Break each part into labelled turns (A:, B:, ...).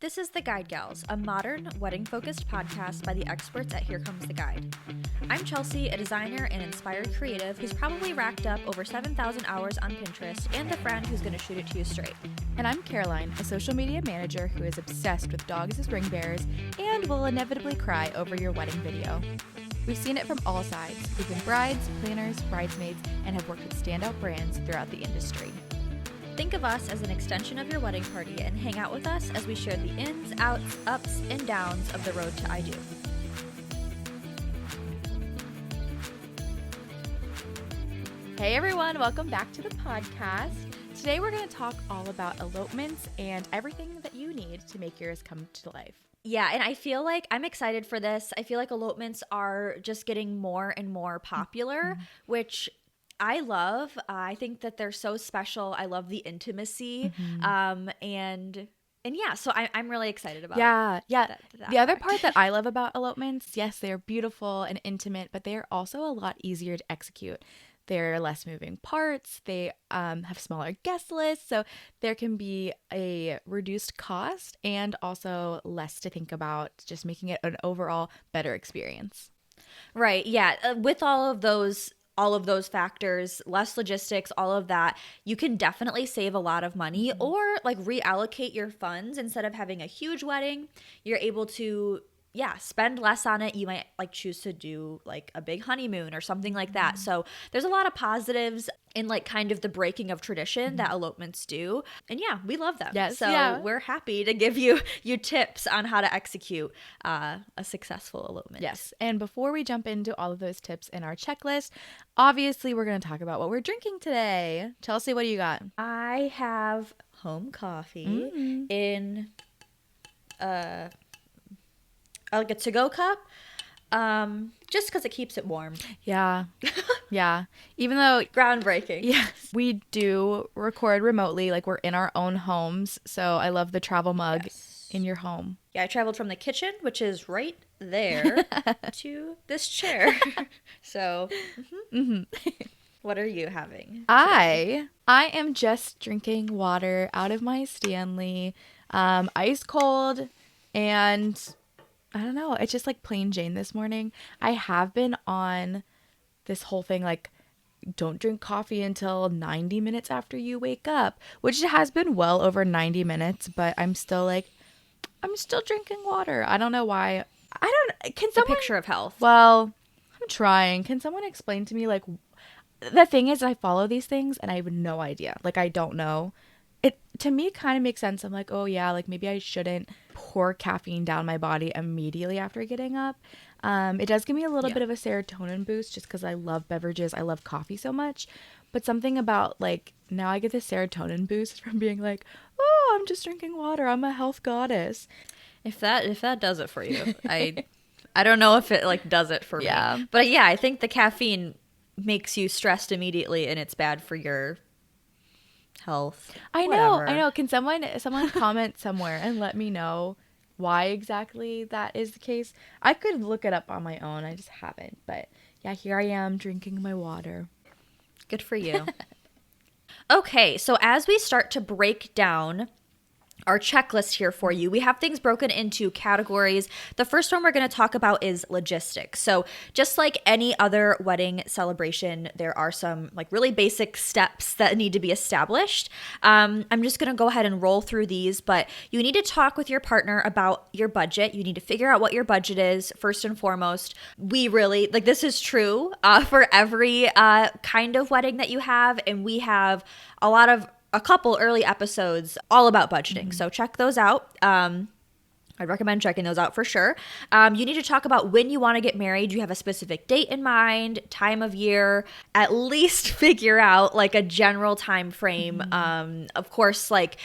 A: This is The Guide Gals, a modern, wedding-focused podcast by the experts at Here Comes the Guide. I'm Chelsea, a designer and inspired creative who's probably racked up over 7,000 hours on Pinterest and the friend who's going to shoot it to you straight.
B: And I'm Caroline, a social media manager who is obsessed with dogs as ring bearers and will inevitably cry over your wedding video. We've seen it from all sides. We've been brides, planners, bridesmaids, and have worked with standout brands throughout the industry.
A: Think of us as an extension of your wedding party and hang out with us as we share the ins, outs, ups, and downs of the road to I Do.
B: Hey everyone, welcome back to the podcast. Today we're going to talk all about elopements and everything that you need to make yours come to life.
A: Yeah, and I feel like I'm excited for this. I feel like elopements are just getting more and more popular, which I love. I think that they're so special. I love the intimacy. And yeah, so I'm really excited about that
B: The other
A: fact.
B: part that I love about elopements, yes, they're beautiful and intimate, but they are also a lot easier to execute. There are less moving parts. They have smaller guest lists, so there can be a reduced cost and also less to think about, just making it an overall better experience.
A: Right, yeah. With all of those factors, less logistics, all of that, you can definitely save a lot of money or like reallocate your funds. Instead of having a huge wedding, you're able to spend less on it. You might like choose to do like a big honeymoon or something like that. So there's a lot of positives in like kind of the breaking of tradition that elopements do. And yeah, we love them.
B: Yes,
A: so
B: yeah.
A: we're happy to give you tips on how to execute a successful elopement.
B: Yes, and before we jump into all of those tips in our checklist, obviously we're going to talk about what we're drinking today. Chelsea, what do you got?
A: I have home coffee in like a to-go cup, just because it keeps it warm.
B: Yeah. Yeah. Even though,
A: Groundbreaking.
B: yes, we do record remotely, like we're in our own homes. So I love the travel mug in your home.
A: Yeah, I traveled from the kitchen, which is right there, to this chair. So, what are you having?
B: I am just drinking water out of my Stanley, ice cold, and I don't know. It's just like plain Jane this morning. I have been on this whole thing like don't drink coffee until 90 minutes after you wake up, which has been well over 90 minutes, but I'm still drinking water. I don't know why. Can
A: The
B: someone
A: picture of health.
B: Well, I'm trying. Can someone explain to me like the thing is I follow these things and I have no idea. Like I don't know. It to me kind of makes sense. I'm like, oh yeah, like maybe I shouldn't pour caffeine down my body immediately after getting up. It does give me a little bit of a serotonin boost just because I love beverages. I love coffee so much. But something about like now I get the serotonin boost from being like, oh, I'm just drinking water. I'm a health goddess.
A: If that does it for you, I don't know if it like does it for me.
B: Yeah.
A: But yeah, I think the caffeine makes you stressed immediately, and it's bad for your health.
B: I
A: Whatever.
B: know. Can someone comment somewhere and let me know why exactly that is the case? I could look it up on my own. I just haven't. But yeah, here I am drinking my water.
A: Good for you. Okay, so as we start to break down our checklist here for you, we have things broken into categories. The first one we're going to talk about is logistics. So just like any other wedding celebration, there are some like really basic steps that need to be established. I'm just going to go ahead and roll through these, but you need to talk with your partner about your budget. You need to figure out what your budget is first and foremost. We really, like this is true for every kind of wedding that you have, and we have a couple early episodes all about budgeting. So check those out. I'd recommend checking those out for sure. You need to talk about when you want to get married. You have a specific date in mind, time of year, at least figure out like a general time frame. Of course, like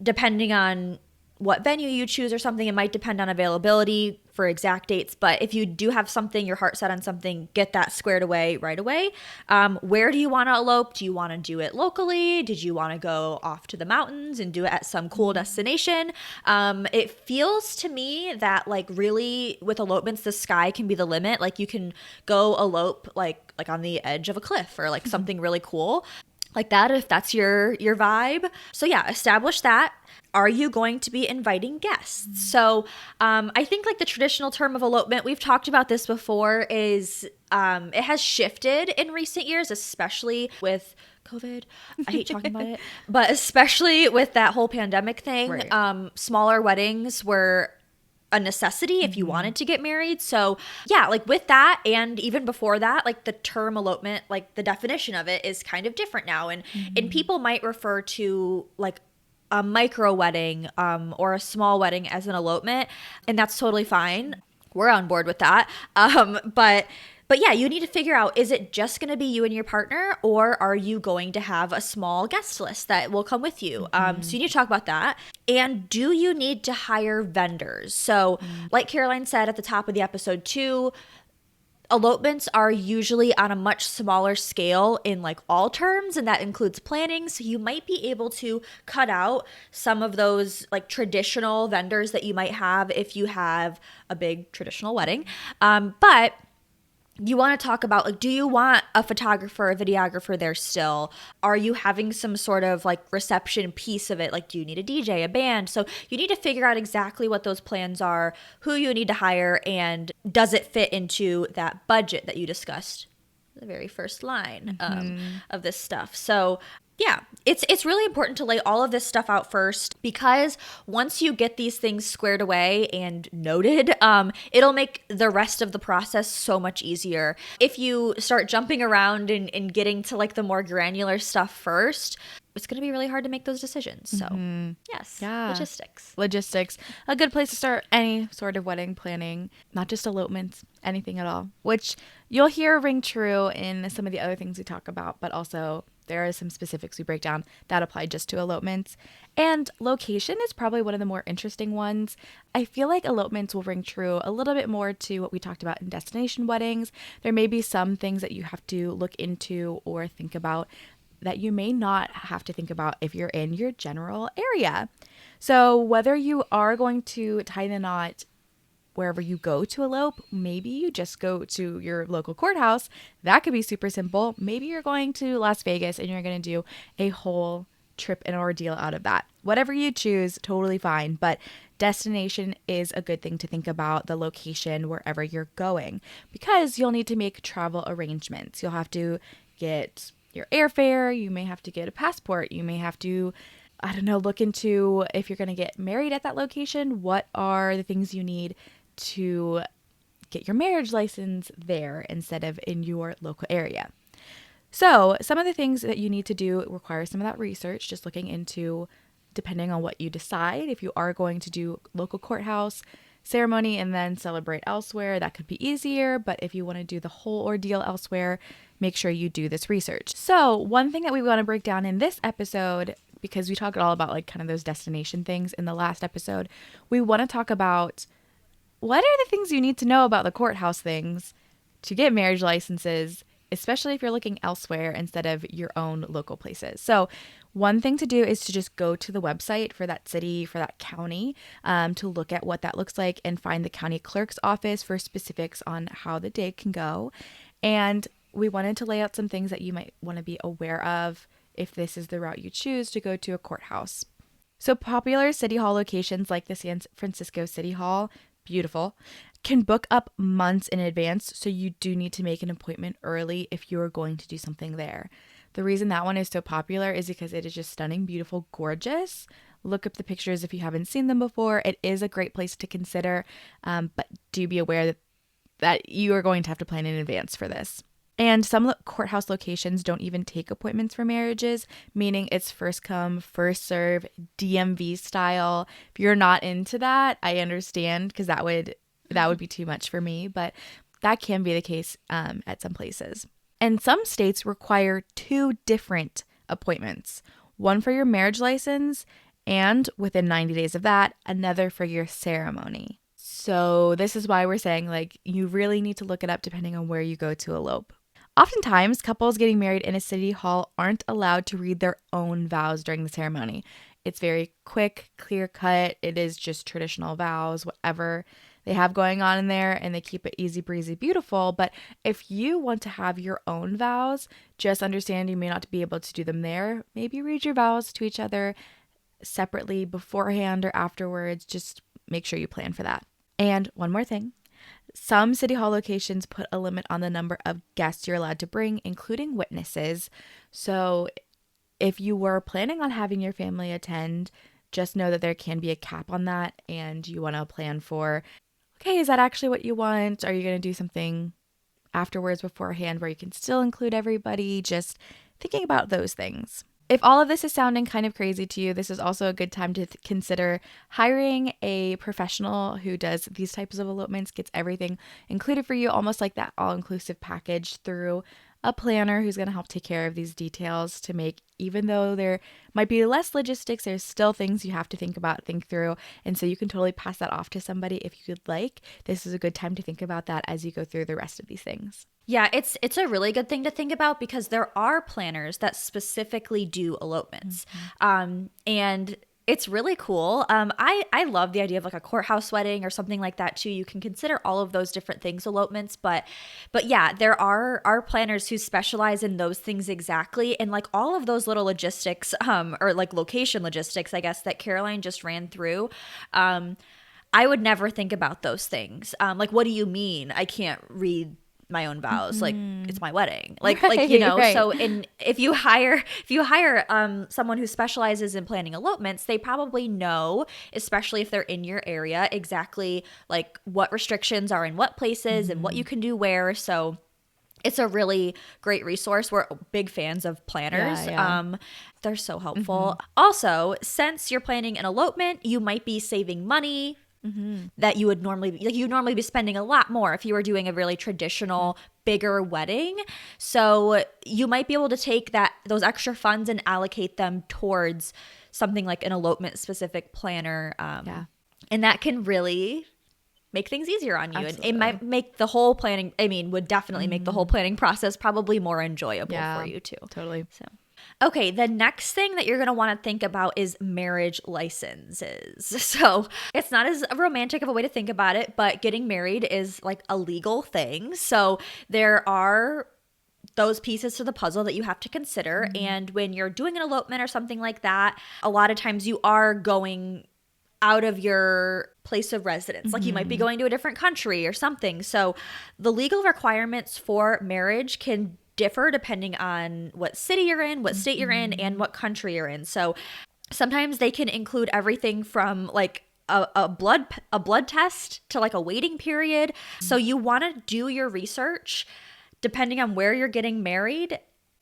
A: depending on what venue you choose or something, it might depend on availability for exact dates. But if you do have something, your heart set on something, get that squared away right away. Where do you want to elope? Do you want to do it locally? Did you want to go off to the mountains and do it at some cool destination? It feels to me that like really with elopements, the sky can be the limit. Like you can go elope like on the edge of a cliff or like something really cool. like that if that's your vibe. So yeah, establish that. Are you going to be inviting guests? So I think like the traditional term of elopement, we've talked about this before, is it has shifted in recent years, especially with COVID. I hate talking about it, but especially with that whole pandemic thing.
B: Right.
A: Smaller weddings were a necessity if you wanted to get married. So yeah, like with that, and even before that, like the term elopement, like the definition of it is kind of different now. And people might refer to like a micro wedding or a small wedding as an elopement, and that's totally fine. We're on board with that. But yeah, you need to figure out, is it just going to be you and your partner, or are you going to have a small guest list that will come with you? So you need to talk about that. And do you need to hire vendors? So like Caroline said at the top of the episode too, elopements are usually on a much smaller scale in like all terms, and that includes planning. So you might be able to cut out some of those like traditional vendors that you might have if you have a big traditional wedding. But you want to talk about, like, do you want a photographer, a videographer there still? Are you having some sort of like reception piece of it? Like, do you need a DJ, a band? So you need to figure out exactly what those plans are, who you need to hire, and does it fit into that budget that you discussed, the very first line of this stuff. So yeah, it's really important to lay all of this stuff out first, because once you get these things squared away and noted, it'll make the rest of the process so much easier. If you start jumping around and getting to like the more granular stuff first, it's going to be really hard to make those decisions. So yes,
B: Yeah.
A: logistics.
B: A good place to start any sort of wedding planning, not just elopements, anything at all, which you'll hear ring true in some of the other things we talk about, but also there are some specifics we break down that apply just to elopements. And location is probably one of the more interesting ones. I feel like elopements will ring true a little bit more to what we talked about in destination weddings. There may be some things that you have to look into or think about that you may not have to think about if you're in your general area. So whether you are going to tie the knot wherever you go to elope, maybe you just go to your local courthouse. That could be super simple. Maybe you're going to Las Vegas and you're going to do a whole trip and ordeal out of that. Whatever you choose, totally fine. But destination is a good thing to think about, the location wherever you're going, because you'll need to make travel arrangements. You'll have to get your airfare. You may have to get a passport. You may have to, I don't know, look into if you're going to get married at that location. What are the things you need to get your marriage license there instead of in your local area? So some of the things that you need to do require some of that research, just looking into, depending on what you decide, if you are going to do local courthouse ceremony and then celebrate elsewhere, that could be easier. But if you want to do the whole ordeal elsewhere, make sure you do this research. So one thing that we want to break down in this episode, because we talked all about like kind of those destination things in the last episode, we want to talk about what are the things you need to know about the courthouse things to get marriage licenses, especially if you're looking elsewhere instead of your own local places. So one thing to do is to just go to the website for that city, for that county, to look at what that looks like and find the county clerk's office for specifics on how the day can go. And we wanted to lay out some things that you might want to be aware of if this is the route you choose to go to a courthouse. So popular city hall locations like the San Francisco City Hall, beautiful, can book up months in advance. So you do need to make an appointment early if you are going to do something there. The reason that one is so popular is because it is just stunning, beautiful, gorgeous. Look up the pictures if you haven't seen them before. It is a great place to consider, but do be aware that you are going to have to plan in advance for this. And some courthouse locations don't even take appointments for marriages, meaning it's first come, first serve, DMV style. If you're not into that, I understand, because that would be too much for me, but that can be the case at some places. And some states require 2 different appointments, one for your marriage license and within 90 days of that, another for your ceremony. So this is why we're saying like you really need to look it up depending on where you go to elope. Oftentimes, couples getting married in a city hall aren't allowed to read their own vows during the ceremony. It's very quick, clear cut. It is just traditional vows, whatever they have going on in there, and they keep it easy breezy beautiful. But if you want to have your own vows, just understand you may not be able to do them there. Maybe read your vows to each other separately beforehand or afterwards. Just make sure you plan for that. And one more thing. Some city hall locations put a limit on the number of guests you're allowed to bring, including witnesses. So if you were planning on having your family attend, just know that there can be a cap on that, and you want to plan for, okay, is that actually what you want? Are you going to do something afterwards beforehand where you can still include everybody? Just thinking about those things. If all of this is sounding kind of crazy to you, this is also a good time to consider hiring a professional who does these types of elopements, gets everything included for you, almost like that all-inclusive package, through a planner who's going to help take care of these details to make, even though there might be less logistics, there's still things you have to think about, think through. And so you can totally pass that off to somebody if you'd like. This is a good time to think about that as you go through the rest of these things.
A: Yeah, it's a really good thing to think about because there are planners that specifically do elopements. And it's really cool. I love the idea of like a courthouse wedding or something like that too. You can consider all of those different things elopements, but yeah, there are planners who specialize in those things exactly, and like all of those little logistics, or like location logistics, I guess, that Caroline just ran through. I would never think about those things. Like, what do you mean I can't read my own vows? Like, it's my wedding, like you know.
B: Right.
A: So if you hire someone who specializes in planning elopements, they probably know, especially if they're in your area, exactly like what restrictions are in what places and what you can do where. So it's a really great resource. We're big fans of planners.
B: Yeah.
A: They're so helpful. Also, since you're planning an elopement, you might be saving money that you would normally be spending a lot more if you were doing a really traditional bigger wedding. So you might be able to take those extra funds and allocate them towards something like an elopement specific planner. And that can really make things easier on you.
B: Absolutely.
A: And it might make the whole planning, would definitely make the whole planning process probably more enjoyable for you too.
B: Totally.
A: So okay, the next thing that you're going to want to think about is marriage licenses. So it's not as romantic of a way to think about it, but getting married is like a legal thing. So there are those pieces to the puzzle that you have to consider. And when you're doing an elopement or something like that, a lot of times you are going out of your place of residence. Like you might be going to a different country or something. So the legal requirements for marriage can differ depending on what city you're in, what state you're in, and what country you're in. So sometimes they can include everything from like a blood test to like a waiting period. So you want to do your research depending on where you're getting married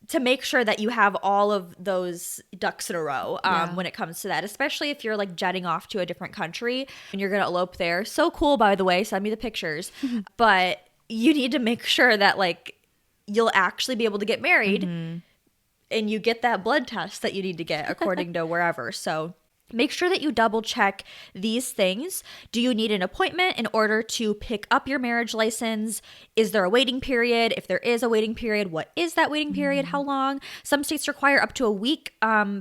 A: to make sure that you have all of those ducks in a row when it comes to that, especially if you're like jetting off to a different country and you're going to elope there. So cool, by the way, send me the pictures. But you need to make sure that like you'll actually be able to get married and you get that blood test that you need to get according to wherever. So make sure that you double check these things. Do you need an appointment in order to pick up your marriage license? Is there a waiting period? If there is a waiting period, what is that waiting period? How long? Some states require up to a week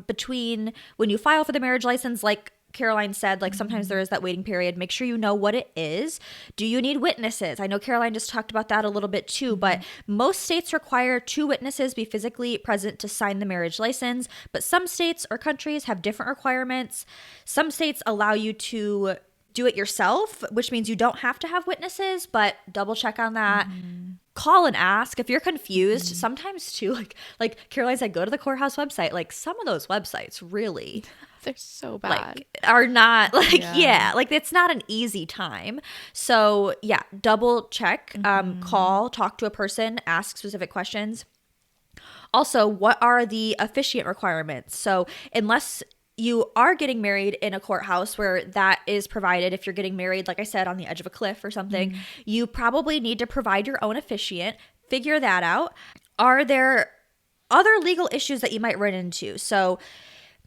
A: between when you file for the marriage license, like Caroline said, like sometimes there is that waiting period. Make sure you know what it is. Do you need witnesses? I know Caroline just talked about that a little bit too, but most states require 2 witnesses be physically present to sign the marriage license, but some states or countries have different requirements. Some states allow you to do it yourself, which means you don't have to have witnesses, but double check on that. Call and ask if you're confused. Sometimes too, like Caroline said, go to the courthouse website. Like some of those websites really,
B: They're so bad.
A: like are not like like it's not an easy time. So yeah, double check, call, talk to a person, ask specific questions. Also, what are the officiant requirements? So unless you are getting married in a courthouse where that is provided, if you're getting married, like I said, on the edge of a cliff or something, you probably need to provide your own officiant. Figure that out. Are there other legal issues that you might run into? So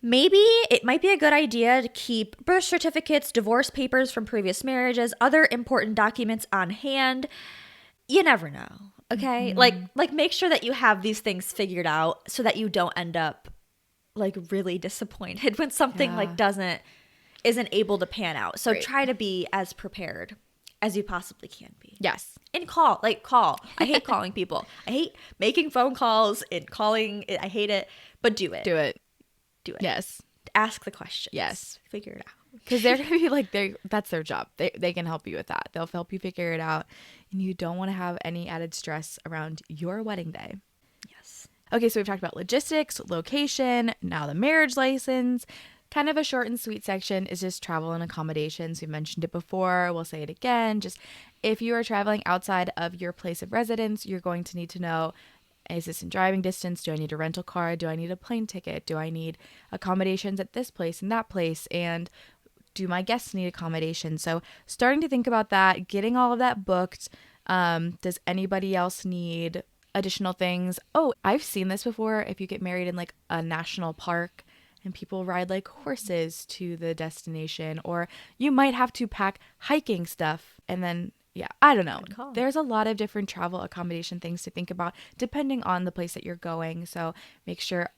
A: maybe it might be a good idea to keep birth certificates, divorce papers from previous marriages, other important documents on hand. You never know, okay? Like make sure that you have these things figured out so that you don't end up like really disappointed when something like isn't able to pan out. So try to be as prepared as you possibly can be.
B: Yes.
A: And call. I hate calling people. I hate making phone calls and calling. I hate it. But do it.
B: Do it.
A: Do it.
B: Yes.
A: Ask the questions.
B: Yes.
A: Figure it out.
B: Because they're going to be like, that's their job. They can help you with that. They'll help you figure it out. And you don't want to have any added stress around your wedding day.
A: Yes.
B: Okay, so we've talked about logistics, location, now the marriage license. Kind of a short and sweet section is just travel and accommodations. We mentioned it before. We'll say it again. Just if you are traveling outside of your place of residence, you're going to need to know, is this in driving distance? Do I need a rental car? Do I need a plane ticket? Do I need accommodations at this place and that place? And do my guests need accommodations? So starting to think about that, getting all of that booked. Does anybody else need additional things? Oh, I've seen this before. If you get married in like a national park and people ride like horses to the destination, or you might have to pack hiking stuff and then, yeah, I don't know. There's a lot of different travel accommodation things to think about depending on the place that you're going. So make sure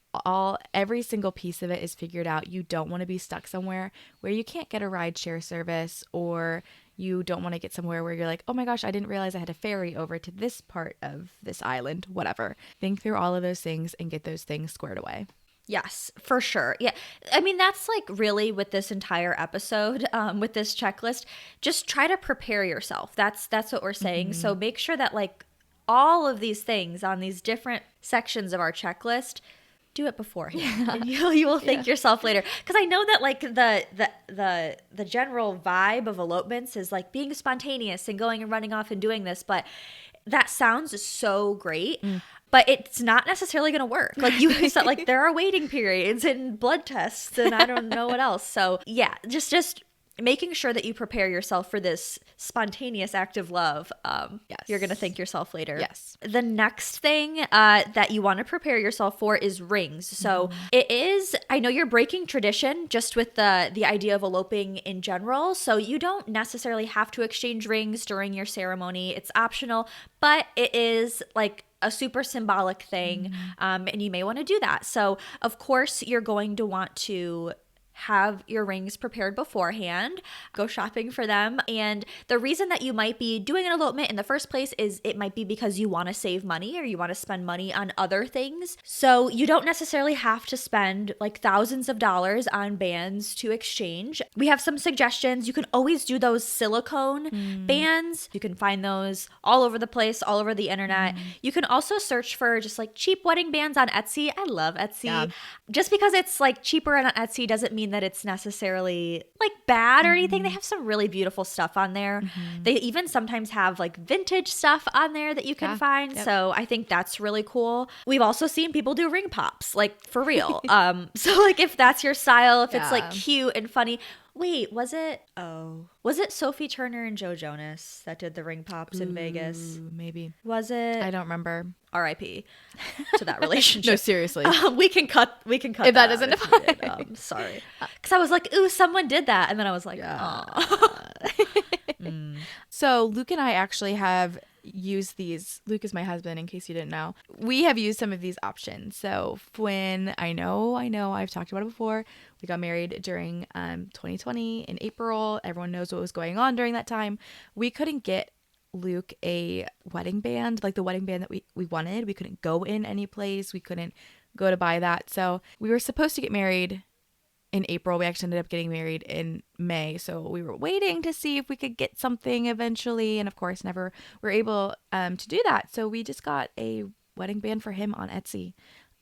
B: every single piece of it is figured out. You don't want to be stuck somewhere where you can't get a ride share service, or you don't want to get somewhere where you're like, oh my gosh, I didn't realize I had a ferry over to this part of this island, whatever. Think through all of those things and get those things squared away.
A: Yes, for sure. Yeah. I mean, that's like really with this entire episode, with this checklist, just try to prepare yourself. That's what we're saying. Mm-hmm. So make sure that like all of these things on these different sections of our checklist, do it beforehand. Yeah. And you will thank yourself later. Because I know that like the general vibe of elopements is like being spontaneous and going and running off and doing this, but that sounds so great. But it's not necessarily going to work. Like you said, like there are waiting periods and blood tests and I don't know what else. So yeah, just making sure that you prepare yourself for this spontaneous act of love. Yes. You're going to thank yourself later.
B: Yes.
A: The next thing that you want to prepare yourself for is rings. So it is, I know you're breaking tradition just with the idea of eloping in general. So you don't necessarily have to exchange rings during your ceremony. It's optional, but it is like a super symbolic thing. And you may want to do that. So of course you're going to want to have your rings prepared beforehand, go shopping for them. And the reason that you might be doing an elopement in the first place is it might be because you want to save money or you want to spend money on other things. So you don't necessarily have to spend like thousands of dollars on bands to exchange. We have some suggestions. You can always do those silicone bands. You can find those all over the place, all over the internet. You can also search for just like cheap wedding bands on Etsy. I love Etsy. Yeah. Just because it's like cheaper on Etsy doesn't mean that it's necessarily like bad or anything. They have some really beautiful stuff on there. They even sometimes have like vintage stuff on there that you can find. Yep. So I think that's really cool. We've also seen people do ring pops, like for real. So like if that's your style, if it's like cute and funny. Wait, was it Sophie Turner and Joe Jonas that did the ring pops in Vegas?
B: Maybe.
A: Was it?
B: I don't remember.
A: R.I.P. to that relationship.
B: No, seriously.
A: We can cut
B: if that isn't fine.
A: Sorry. Because I was like, ooh, someone did that. And then I was like, oh.
B: So Luke and I actually have used these. Luke is my husband, in case you didn't know. We have used some of these options. So when I know, I've talked about it before. We got married during 2020 in April. Everyone knows what was going on during that time. We couldn't get Luke a wedding band, like the wedding band that we wanted. We couldn't go in any place. We couldn't go to buy that. So we were supposed to get married in April. We actually ended up getting married in May. So we were waiting to see if we could get something eventually. And of course, never were able to do that. So we just got a wedding band for him on Etsy.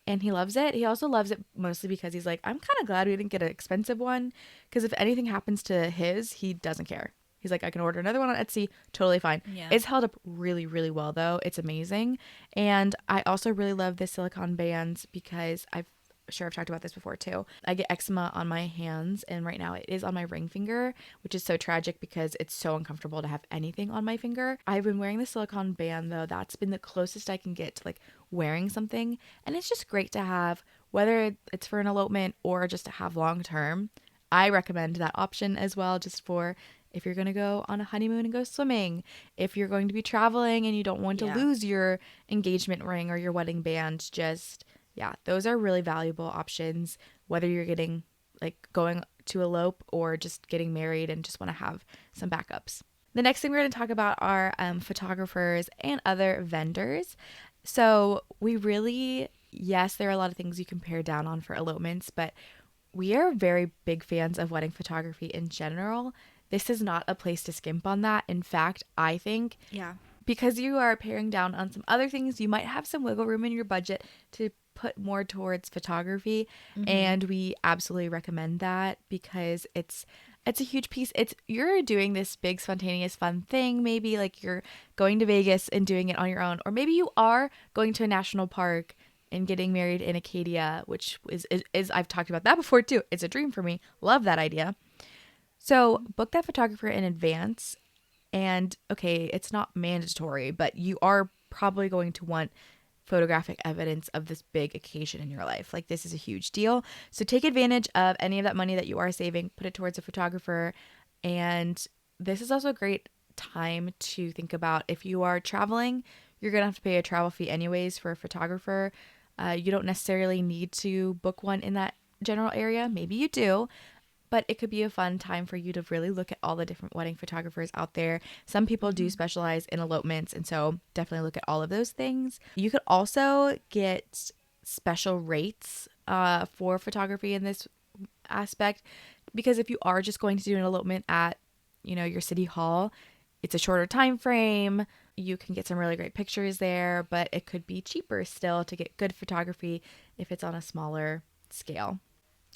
B: And he loves it. He also loves it mostly because he's like, I'm kind of glad we didn't get an expensive one. Because if anything happens to his, he doesn't care. He's like, I can order another one on Etsy. Totally fine. Yeah. It's held up really, really well, though. It's amazing. And I also really love the silicone bands because I've talked about this before, too. I get eczema on my hands. And right now it is on my ring finger, which is so tragic because it's so uncomfortable to have anything on my finger. I've been wearing the silicone band, though. That's been the closest I can get to like wearing something. And it's just great to have, whether it's for an elopement or just to have long term. I recommend that option as well, just for if you're going to go on a honeymoon and go swimming, if you're going to be traveling and you don't want to lose your engagement ring or your wedding band, those are really valuable options, whether you're getting like going to elope or just getting married and just want to have some backups. The next thing we're going to talk about are photographers and other vendors. So we really, yes, there are a lot of things you can pare down on for elopements, but we are very big fans of wedding photography in general. This is not a place to skimp on that. In fact, I think
A: Yeah.
B: because you are paring down on some other things, you might have some wiggle room in your budget to put more towards photography. And we absolutely recommend that because it's a huge piece. It's you're doing this big spontaneous fun thing, maybe like you're going to Vegas and doing it on your own, or maybe you are going to a national park and getting married in Acadia, which is I've talked about that before too. It's a dream for me. Love that idea. So book that photographer in advance. And okay, it's not mandatory, but you are probably going to want photographic evidence of this big occasion in your life. Like, this is a huge deal. So take advantage of any of that money that you are saving, put it towards a photographer. And this is also a great time to think about if you are traveling, you're going to have to pay a travel fee anyways for a photographer. You don't necessarily need to book one in that general area. Maybe you do, but it could be a fun time for you to really look at all the different wedding photographers out there. Some people do specialize in elopements, and so definitely look at all of those things. You could also get special rates for photography in this aspect, because if you are just going to do an elopement at, your city hall, it's a shorter time frame. You can get some really great pictures there, but it could be cheaper still to get good photography if it's on a smaller scale,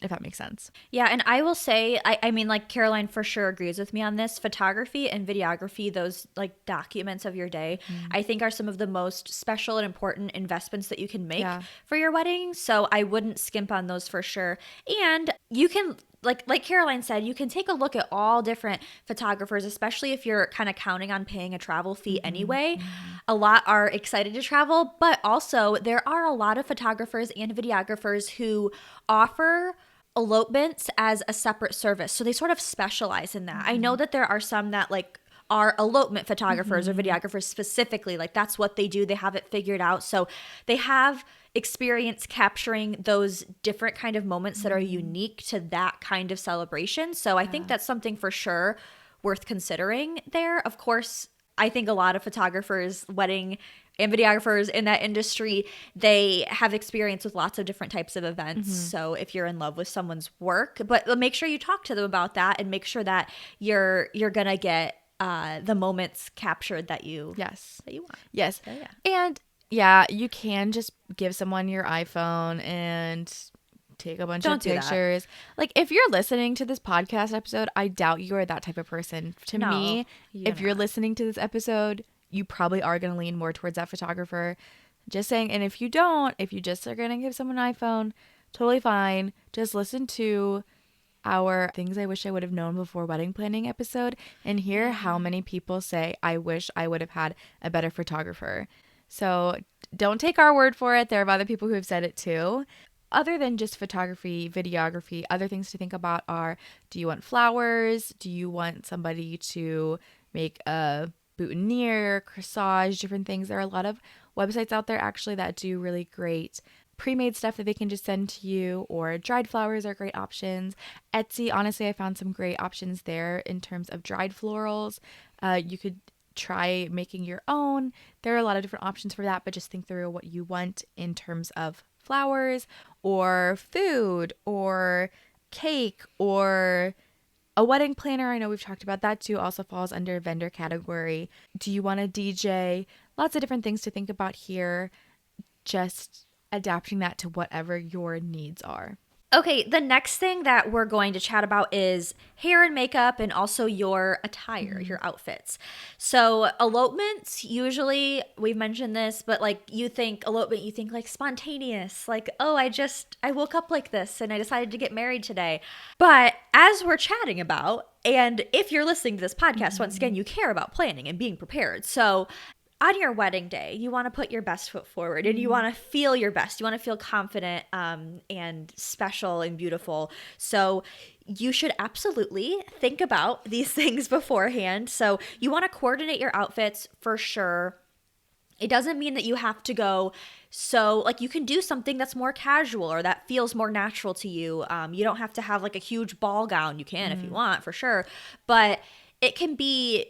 B: if that makes sense.
A: Yeah, and I will say, I mean, like Caroline for sure agrees with me on this. Photography and videography, those like documents of your day, I think are some of the most special and important investments that you can make for your wedding. So I wouldn't skimp on those for sure. And you can, like Caroline said, you can take a look at all different photographers, especially if you're kind of counting on paying a travel fee anyway. A lot are excited to travel, but also there are a lot of photographers and videographers who offer elopements as a separate service. So they sort of specialize in that. I know that there are some that like are elopement photographers or videographers specifically. Like that's what they do. They have it figured out. So they have experience capturing those different kind of moments that are unique to that kind of celebration. So I think that's something for sure worth considering there. Of course, I think a lot of photographers, wedding and videographers in that industry, they have experience with lots of different types of events. So if you're in love with someone's work, but make sure you talk to them about that and make sure that you're gonna get the moments captured that you want.
B: Yes.
A: So, yeah.
B: And yeah, you can just give someone your iPhone and take a bunch
A: Don't
B: of
A: do that.
B: pictures. Like, if you're listening to this podcast episode, I doubt you are that type of person. To
A: No,
B: me,
A: you're
B: if you're
A: not.
B: listening to this episode, you probably are going to lean more towards that photographer. Just saying. And if you don't, if you just are going to give someone an iPhone, totally fine. Just listen to our things I wish I would have known before wedding planning episode and hear how many people say, I wish I would have had a better photographer. So don't take our word for it. There are other people who have said it too. Other than just photography, videography, other things to think about are, do you want flowers? Do you want somebody to make a boutonniere, corsage, different things? There are a lot of websites out there actually that do really great pre-made stuff that they can just send to you, or dried flowers are great options. Etsy, honestly, I found some great options there in terms of dried florals. You could try making your own. There are a lot of different options for that, but just think through what you want in terms of flowers or food or cake or a wedding planner. I know we've talked about that too, also falls under vendor category. Do you want a DJ? Lots of different things to think about here. Just adapting that to whatever your needs are.
A: Okay, the next thing that we're going to chat about is hair and makeup and also your attire, your outfits. So, elopements, usually, we've mentioned this, but like you think elopement, you think like spontaneous, like, oh, I woke up like this and I decided to get married today. But as we're chatting about, and if you're listening to this podcast, once again, you care about planning and being prepared. So, on your wedding day, you want to put your best foot forward and you want to feel your best. You want to feel confident and special and beautiful. So you should absolutely think about these things beforehand. So you want to coordinate your outfits for sure. It doesn't mean that you have to go like you can do something that's more casual or that feels more natural to you. You don't have to have like a huge ball gown. You can if you want, for sure. But it can be,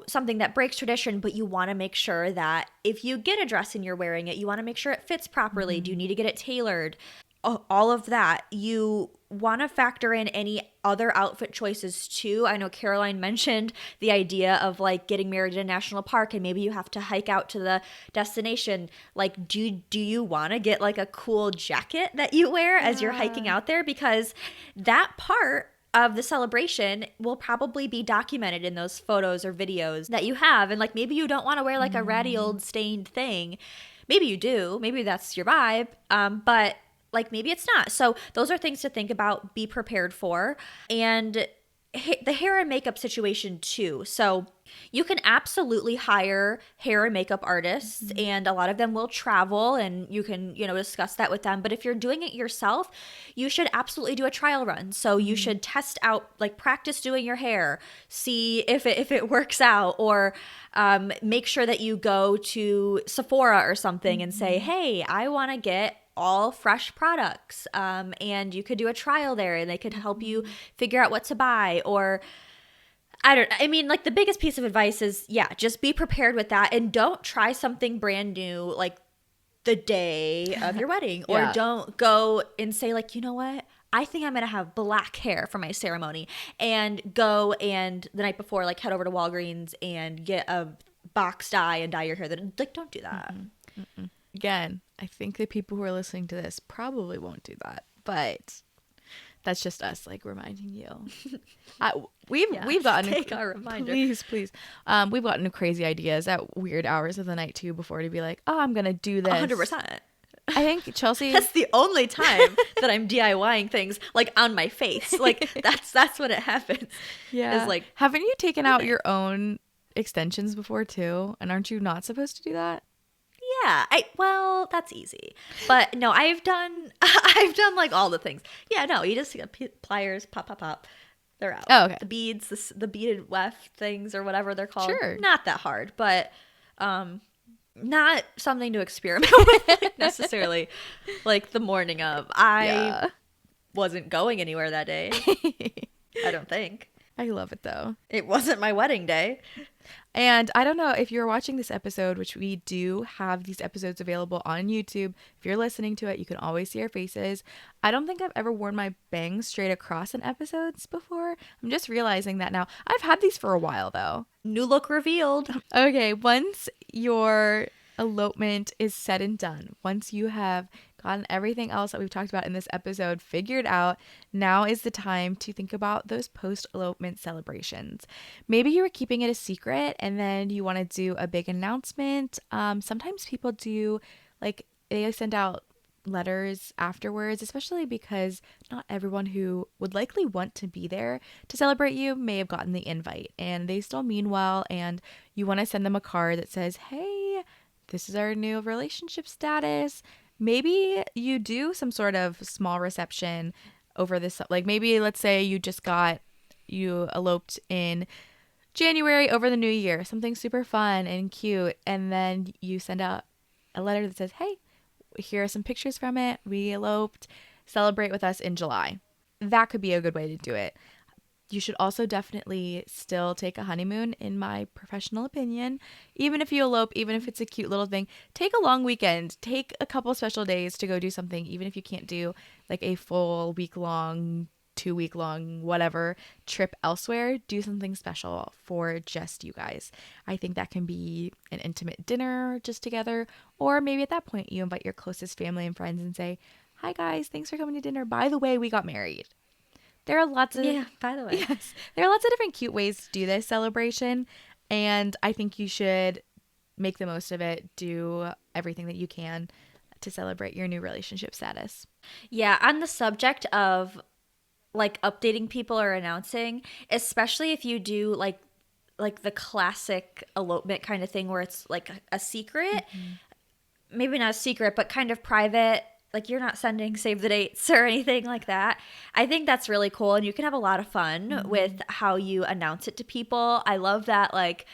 A: something that breaks tradition, but you want to make sure that if you get a dress and you're wearing it, you want to make sure it fits properly. Do you need to get it tailored? All of that. You want to factor in any other outfit choices too. I know Caroline mentioned the idea of like getting married in a national park and maybe you have to hike out to the destination. Like, do you want to get like a cool jacket that you wear as you're hiking out there? Because that part of the celebration will probably be documented in those photos or videos that you have. And like, maybe you don't want to wear like a ratty old stained thing. Maybe you do. Maybe that's your vibe. But like maybe it's not. So those are things to think about, be prepared for. And the hair and makeup situation too. So you can absolutely hire hair and makeup artists, and a lot of them will travel, and you can, discuss that with them. But if you're doing it yourself, you should absolutely do a trial run. So you should test out, like practice doing your hair, see if it works out, or make sure that you go to Sephora or something and say, hey, I want to get all fresh products, and you could do a trial there and they could help you figure out what to buy. Or like the biggest piece of advice is, just be prepared with that, and don't try something brand new like the day of your wedding. Or don't go and say like, you know what, I think I'm gonna have black hair for my ceremony, and go and the night before like head over to Walgreens and get a box dye and dye your hair. That, like, don't do that.
B: Again, I think the people who are listening to this probably won't do that, but that's just us, like, reminding you. We've gotten
A: take our reminder.
B: Please. We've gotten crazy ideas at weird hours of the night too before, to be like, oh, I'm gonna do this.
A: 100%.
B: I think Chelsea.
A: That's the only time that I'm DIYing things like on my face. Like that's when it happens.
B: Yeah.
A: Is like,
B: haven't you taken out your own extensions before too? And aren't you not supposed to do that?
A: Yeah, well, that's easy. But no, I've done like all the things. Yeah, no, you just get pliers, pop. They're out.
B: Oh, okay.
A: The beads, the beaded weft things or whatever they're called.
B: Sure.
A: Not that hard, but not something to experiment with necessarily. Like the morning of. I wasn't going anywhere that day. I don't think.
B: I love it though.
A: It wasn't my wedding day.
B: And I don't know if you're watching this episode, which we do have these episodes available on YouTube. If you're listening to it, you can always see our faces. I don't think I've ever worn my bangs straight across in episodes before. I'm just realizing that now. I've had these for a while though.
A: New look revealed.
B: Okay, once your elopement is said and done, once you have gotten everything else that we've talked about in this episode figured out, now is the time to think about those post-elopement celebrations. Maybe you were keeping it a secret and then you want to do a big announcement. Sometimes people do, like, they send out letters afterwards, especially because not everyone who would likely want to be there to celebrate you may have gotten the invite, and they still mean well, and you want to send them a card that says, hey, this is our new relationship status. Maybe you do some sort of small reception over this. Like maybe let's say you eloped in January over the new year, something super fun and cute. And then you send out a letter that says, hey, here are some pictures from it. We eloped. Celebrate with us in July. That could be a good way to do it. You should also definitely still take a honeymoon, in my professional opinion. Even if you elope, even if it's a cute little thing, take a long weekend. Take a couple special days to go do something, even if you can't do like a full week-long, 2-week-long, whatever trip elsewhere. Do something special for just you guys. I think that can be an intimate dinner just together, or maybe at that point you invite your closest family and friends and say, hi guys, thanks for coming to dinner. By the way, we got married. There are lots of
A: by the way.
B: Yes. There are lots of different cute ways to do this celebration, and I think you should make the most of it. Do everything that you can to celebrate your new relationship status.
A: Yeah, on the subject of like updating people or announcing, especially if you do like the classic elopement kind of thing where it's like a secret, maybe not a secret, but kind of private. Like you're not sending save the dates or anything like that. I think that's really cool. And you can have a lot of fun with how you announce it to people. I love that, like,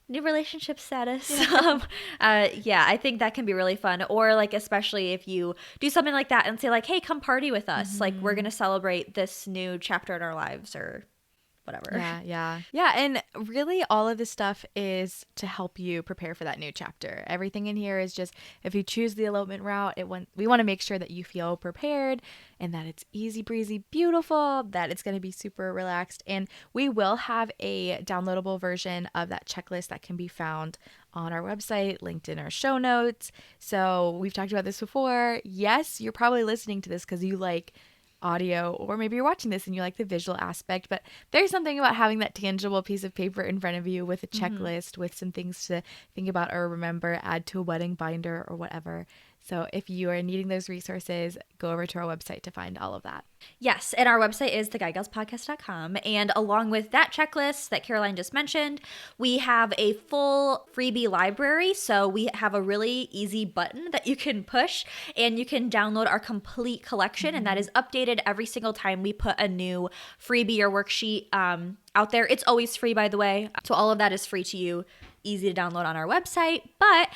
A: new relationship status. I think that can be really fun. Or like, especially if you do something like that and say like, hey, come party with us. Like we're going to celebrate this new chapter in our lives or whatever.
B: Yeah, and really all of this stuff is to help you prepare for that new chapter. Everything in here is just, if you choose the elopement route, we want to make sure that you feel prepared and that it's easy breezy, beautiful, that it's going to be super relaxed. And we will have a downloadable version of that checklist that can be found on our website, linked in our show notes. So we've talked about this before. Yes, you're probably listening to this because you like audio, or maybe you're watching this and you like the visual aspect, but there's something about having that tangible piece of paper in front of you with a checklist, with some things to think about or remember, add to a wedding binder or whatever. So if you are needing those resources, go over to our website to find all of that.
A: Yes, and our website is theguidegalspodcast.com. And along with that checklist that Caroline just mentioned, we have a full freebie library. So we have a really easy button that you can push and you can download our complete collection. And that is updated every single time we put a new freebie or worksheet out there. It's always free, by the way. So all of that is free to you, easy to download on our website. But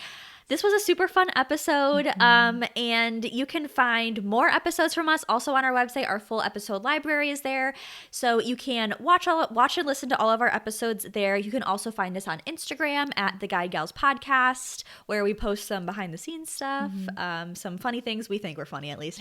A: this was a super fun episode, and you can find more episodes from us also on our website. Our full episode library is there, so you can watch and listen to all of our episodes there. You can also find us on Instagram at The Guide Gals Podcast, where we post some behind-the-scenes stuff, some funny things we think were funny, at least.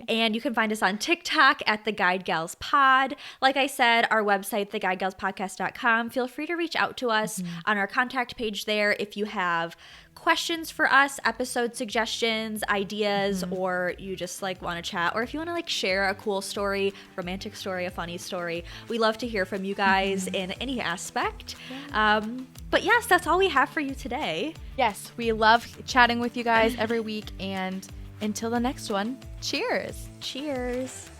A: And you can find us on TikTok at The Guide Gals Pod. Like I said, our website, theguidegalspodcast.com. Feel free to reach out to us on our contact page there if you have questions for us, episode suggestions, ideas, or you just like want to chat, or if you want to like share a cool story, romantic story, a funny story. We love to hear from you guys in any aspect. But yes, that's all we have for you today.
B: Yes, we love chatting with you guys every week, and until the next one, cheers.
A: Cheers.